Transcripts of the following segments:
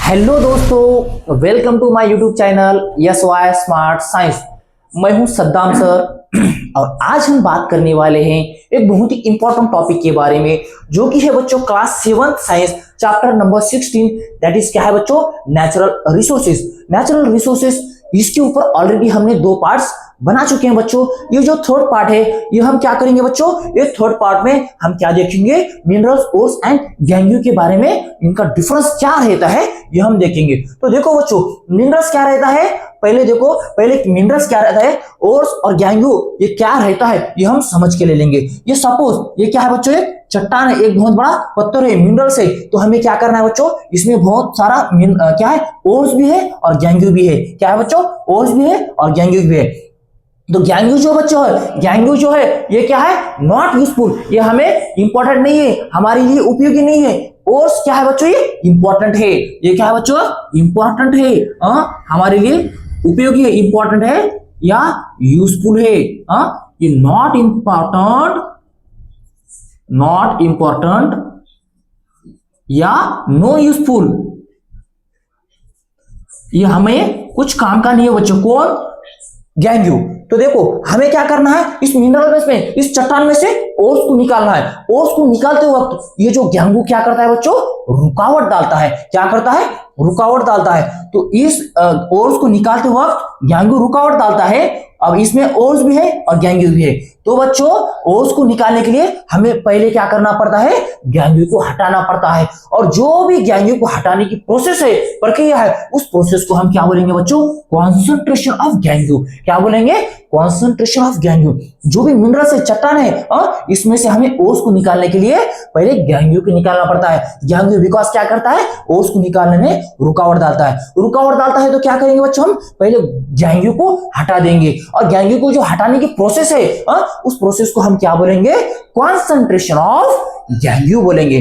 Hello दोस्तों, welcome to my YouTube channel yes why smart science. मैं हूं Saddam sir और आज हम बात करने वाले हैं एक बहुत ही इंपॉर्टेंट टॉपिक के बारे में, जो कि है बच्चों class 7 science chapter number 16। That is क्या है बच्चों? Natural resources. नेचुरल रिसोर्सेज, इसके ऊपर ऑलरेडी हमने 2 पार्ट्स बना चुके हैं बच्चों। ये जो थर्ड पार्ट है ये हम क्या करेंगे बच्चों? ये थर्ड पार्ट में हम क्या देखेंगे? मिनरल्स, ओर्स एंड गैंगू के बारे में, इनका डिफरेंस क्या रहता है ये हम देखेंगे। तो देखो बच्चों, मिनरल्स क्या रहता है पहले देखो, पहले मिनरल्स क्या रहता है, ओर्स और गैंगू ये क्या रहता है ये हम समझ के ले लेंगे। ये सपोज ये क्या है बच्चों? एक चट्टान है, एक बहुत बड़ा पत्थर है, मिनरल्स है। तो हमें क्या करना है बच्चों? इसमें बहुत सारा क्या है, ओर्स भी है और गैंगू भी है। क्या है बच्चों? ओर्स भी है और गैंगू भी है। तो गैंगू जो बच्चों है, गैंगू जो है ये क्या है? नॉट यूजफुल, ये हमें इंपॉर्टेंट नहीं है, हमारे लिए उपयोगी नहीं है। ओर्स क्या है बच्चों? ये इंपॉर्टेंट है। ये क्या है बच्चों? इंपॉर्टेंट है, हमारे लिए उपयोगी है, इंपॉर्टेंट है या यूजफुल है। ये नॉट इंपॉर्टेंट या नो यूजफुल, ये हमें कुछ काम का नहीं है बच्चों। कौन? गैंगू। तो देखो हमें क्या करना है, इस मिनरल में, इस चट्टान में से ओर्स को निकालना है। ओर्स को निकालते वक्त ये जो गैंगू क्या करता है बच्चों? रुकावट डालता है। क्या करता है? रुकावट डालता है। तो इस ओर्स को निकालते वक्त गैंगू रुकावट डालता है। अब इसमें ओर्स भी है और गैंगू भी है। तो बच्चों ओर्स को निकालने के लिए हमें पहले क्या करना पड़ता है? गैंगू को हटाना पड़ता है। और जो भी गैंगू को हटाने की प्रोसेस है, प्रक्रिया है, उस प्रोसेस को हम क्या बोलेंगे बच्चों? Concentration of gangue. क्या बोलेंगे? Concentration of gangue. जो भी मिनरल से चट्टान है, इसमें से हमें ओर्स को निकालने के लिए पहले गैंगू को निकालना पड़ता है। गैंगू बिकॉज क्या करता है? ओर्स को निकालने में रुकावट डालता है। रुकावट डालता है तो क्या करेंगे बच्चों? हम पहले गैंगू को हटा देंगे। और गैंगू को जो हटाने की प्रोसेस है, उस प्रोसेस को हम क्या बोलेंगे? कॉन्सेंट्रेशन ऑफ गैंगू बोलेंगे।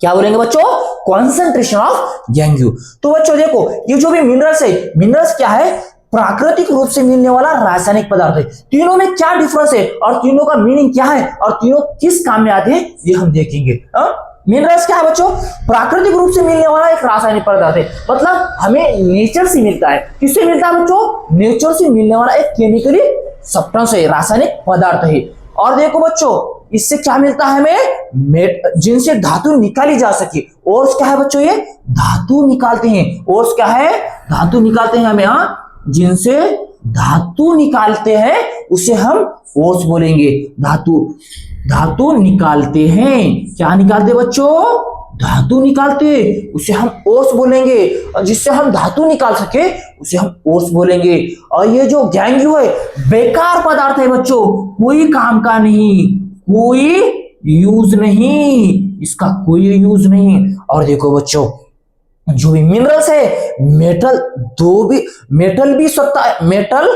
क्या बोलेंगे बच्चों? Concentration of gangue. तो बच्चों देखो, ये जो भी मिनरल्स है, मिनरल्स क्या है? प्राकृतिक रूप से मिलने वाला रासायनिक पदार्थ है। तीनों में क्या डिफरेंस है और तीनों का मीनिंग क्या है और तीनों किस काम में आते हैं ये हम देखेंगे। मिनरल्स क्या है बच्चों? प्राकृतिक रूप से मिलने वाला एक रासायनिक पदार्थ है, मतलब हमें नेचर से मिलता है। किससे मिलता है बच्चों? नेचर से मिलने वाला एक केमिकली सब्सटेंस है, रासायनिक पदार्थ है। और देखो बच्चों, इससे क्या मिलता है हमें? जिनसे धातु निकाली जा सके। ओर्स क्या है बच्चों? ये धातु निकालते हैं। ओर्स क्या है? धातु निकालते हैं हमें। जिनसे धातु निकालते हैं उसे हम ओर्स बोलेंगे। धातु निकालते हैं। क्या निकालते बच्चों? धातु निकालते, उसे हम ओर्स बोलेंगे। और जिससे हम धातु निकाल सके उसे हम ओर्स बोलेंगे। और ये जो गैंगू है बेकार पदार्थ है बच्चों, कोई काम का नहीं, कोई यूज नहीं, इसका कोई यूज नहीं। और देखो बच्चों, जो भी मिनरल्स है, मेटल भी सकता है, मेटल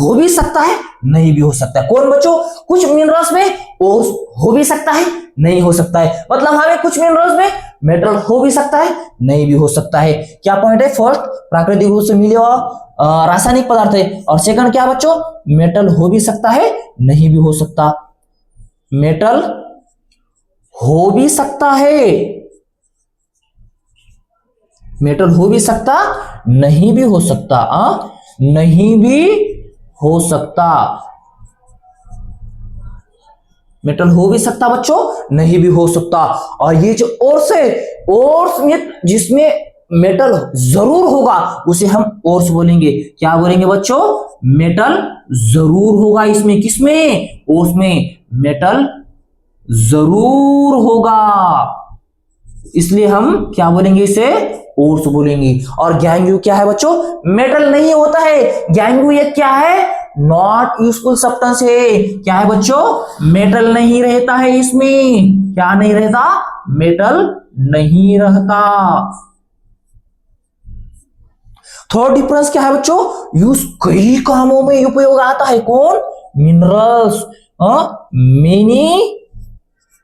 हो भी सकता है, नहीं भी हो सकता है। कौन बच्चों? कुछ मिनरल्स में ओर्स हो भी सकता है, नहीं हो सकता है। मतलब हमें कुछ मिनरल्स में मेटल हो भी सकता है, नहीं भी हो सकता है। क्या पॉइंट है? फर्स्ट, प्राकृतिक रूप से मिले हुआ रासायनिक पदार्थ है। और सेकंड क्या बच्चों? मेटल हो भी सकता है, नहीं भी हो सकता। मेटल हो भी सकता है, मेटल हो भी सकता, नहीं भी हो सकता। नहीं भी हो सकता। मेटल हो भी सकता बच्चों, नहीं भी हो सकता। और ये जो ओर्स है, ओर्स में जिसमें मेटल जरूर होगा उसे हम ओर्स बोलेंगे। क्या बोलेंगे बच्चों? मेटल जरूर होगा इसमें। किसमें? ओर्स में मेटल जरूर होगा, इसलिए हम क्या बोलेंगे? इसे ओर्स बोलेंगे। और गैंगू क्या है बच्चों? मेटल नहीं होता है। गैंगू ये क्या है? नॉट यूजफुल सब्सटेंस है। क्या है बच्चों? मेटल नहीं रहता है इसमें। क्या नहीं रहता? मेटल नहीं रहता। थर्ड डिफरेंस क्या है बच्चों? यूज कई कामों में उपयोग आता है। कौन? मिनरल्स। मेनी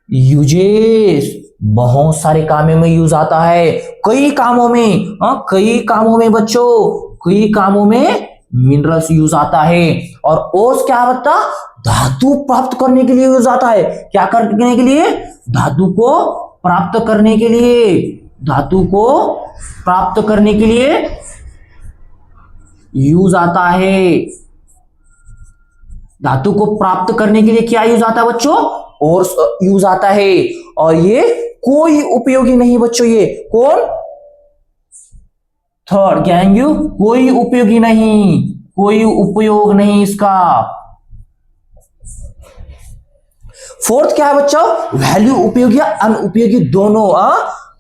यूजेस, बहुत सारे कामों में यूज आता है। कई कामों में, कई कामों में बच्चों, कई कामों में मिनरल्स यूज आता है। और ओर्स क्या बता? धातु प्राप्त करने के लिए यूज आता है। क्या करने के लिए? धातु को प्राप्त करने के लिए, धातु को प्राप्त करने के लिए यूज आता है। धातु को प्राप्त करने के लिए क्या यूज आता है बच्चों? और यूज आता है। और ये कोई उपयोगी नहीं बच्चों, ये कौन? थर्ड गैंग्यू कोई उपयोगी नहीं, कोई उपयोग नहीं इसका। फोर्थ क्या है बच्चों? वैल्यू, उपयोगी या अनुपयोगी दोनों।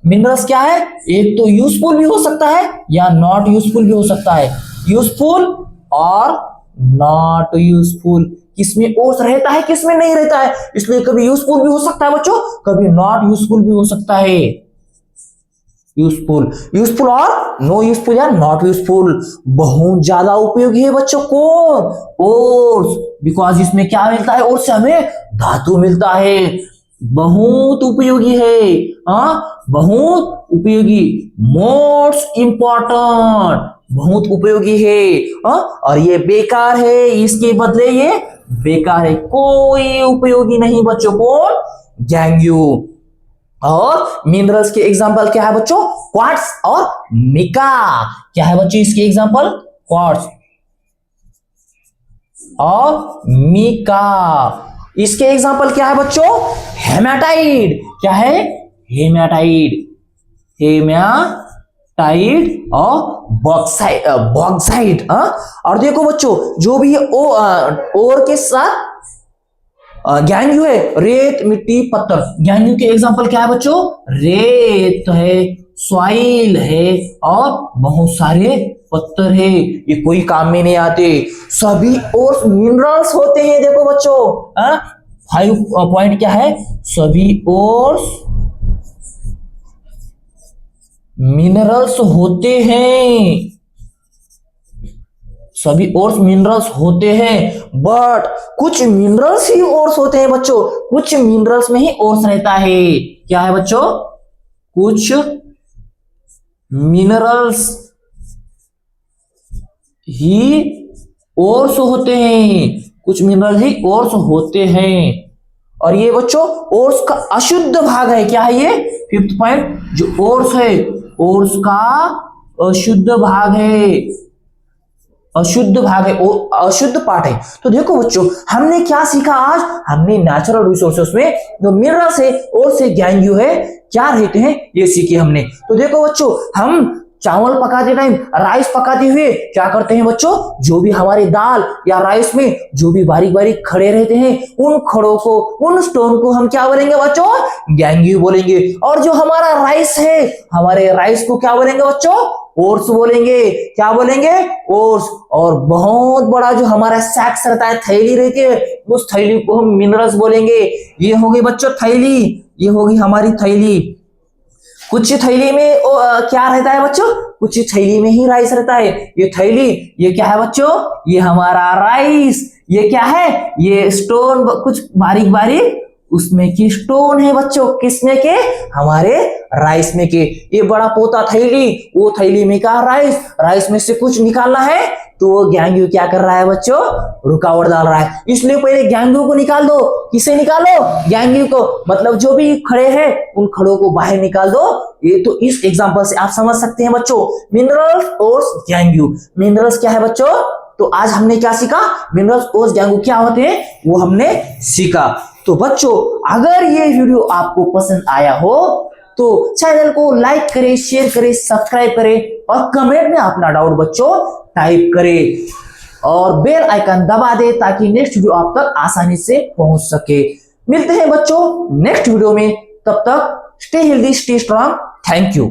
मिनरल्स क्या है? एक तो यूजफुल भी हो सकता है या नॉट यूजफुल भी हो सकता है। यूजफुल और नॉट यूजफुल, किसमें ओस रहता है किसमें नहीं रहता है, इसलिए कभी यूजफुल भी हो सकता है बच्चों, कभी नॉट यूजफुल भी हो सकता है। यूजफुल और नो यूजफुल या नॉट यूजफुल। बहुत ज्यादा उपयोगी है बच्चों कौन? ओर्स, बिकॉज इसमें क्या मिलता है? ओर्स से हमें धातु मिलता है। बहुत उपयोगी है, बहुत उपयोगी, मोस्ट इंपॉर्टेंट, बहुत उपयोगी है। और ये बेकार है, इसके बदले ये बेकार है, कोई उपयोगी नहीं बच्चों। कौन? गैंग्यू। और मिनरल्स के एग्जांपल क्या है बच्चों? क्वार्ट्ज और मिका। क्या है बच्चों इसके एग्जांपल? क्वार्ट्ज और मिका। इसके एग्जांपल क्या है बच्चों? हेमाटाइड। क्या है? हेमाटाइड, हेमाटाइड और बॉक्साइट। और देखो बच्चों, जो भी और के साथ गैंग्यू है, रेत, मिट्टी, पत्थर। गैंग्यू के एग्जांपल क्या है बच्चों? रेत है, सॉइल है और बहुत सारे पत्थर है, ये कोई काम में नहीं आते। सभी ओर्स मिनरल्स होते हैं। देखो बच्चों, 5 पॉइंट क्या है? सभी ओर्स मिनरल्स होते हैं, सभी ओर्स मिनरल्स होते हैं, बट कुछ मिनरल्स ही ओर्स होते हैं बच्चों, कुछ मिनरल्स में ही ओर्स रहता है। क्या है बच्चों? कुछ मिनरल्स ही ओर्स होते हैं, कुछ मिनरल ही ओर्स होते हैं। और ये बच्चों ओर्स का अशुद्ध भाग है। क्या है ये? 5th पॉइंट, जो ओर्स है, ओर्स का अशुद्ध भाग है, अशुद्ध भाग है, अशुद्ध पार्ट है। तो देखो बच्चों, हमने क्या सीखा आज? हमने नेचुरल रिसोर्सेस में जो मिनरल्स है और से गैंग्यू है क्या रहते हैं ये सीखे हमने। तो देखो बच्चों, हम चावल पकाते टाइम, राइस पकाते हुए क्या करते हैं बच्चों? जो भी हमारे दाल या राइस में जो भी बारीक बारीक खड़े रहते हैं, उन खड़ों को, उन स्टोन को हम क्या बोलेंगे बच्चों? गैंग्यू बोलेंगे। और जो हमारा राइस है, हमारे राइस को क्या बोलेंगे बच्चों? ओर्स बोलेंगे। क्या बोलेंगे? ओर्स। और बहुत बड़ा जो हमारा सैक्स रहता है, थैली रहती है, उस थैली को हम मिनरल्स बोलेंगे। ये होगी बच्चों थैली, ये होगी हमारी थैली। कुछ थैली में क्या रहता है बच्चों? कुछ थैली में ही राइस रहता है। ये थैली, ये क्या है बच्चों? ये हमारा राइस। ये क्या है? ये स्टोन, कुछ बारीक बारीक उसमें की स्टोन है बच्चों, किसमें के? हमारे राइस में के। ये बड़ा पोता थैली, वो थैली में का राइस, राइस में से कुछ निकालना है तो वो गैंग्यू क्या कर रहा है बच्चों? रुकावट डाल रहा है। इसलिए पहले गैंग्यू को निकाल दो। किसे निकालो? गैंग्यू को, मतलब जो भी खड़े हैं उन खड़ों को बाहर निकाल दो। ये तो इस एग्जांपल से आप समझ सकते हैं बच्चों। मिनरल्स और गैंग्यू। मिनरल्स क्या है बच्चों? तो आज हमने क्या सीखा? मिनरल्स और गैंग्यू क्या होते हैं वो हमने सीखा। तो बच्चों, अगर ये वीडियो आपको पसंद आया हो तो चैनल को लाइक करें, शेयर करें, सब्सक्राइब करें और कमेंट में अपना डाउट बच्चों टाइप करें और बेल आइकन दबा दें ताकि नेक्स्ट वीडियो आप तक आसानी से पहुंच सके। मिलते हैं बच्चों नेक्स्ट वीडियो में, तब तक stay healthy, stay strong. Thank you.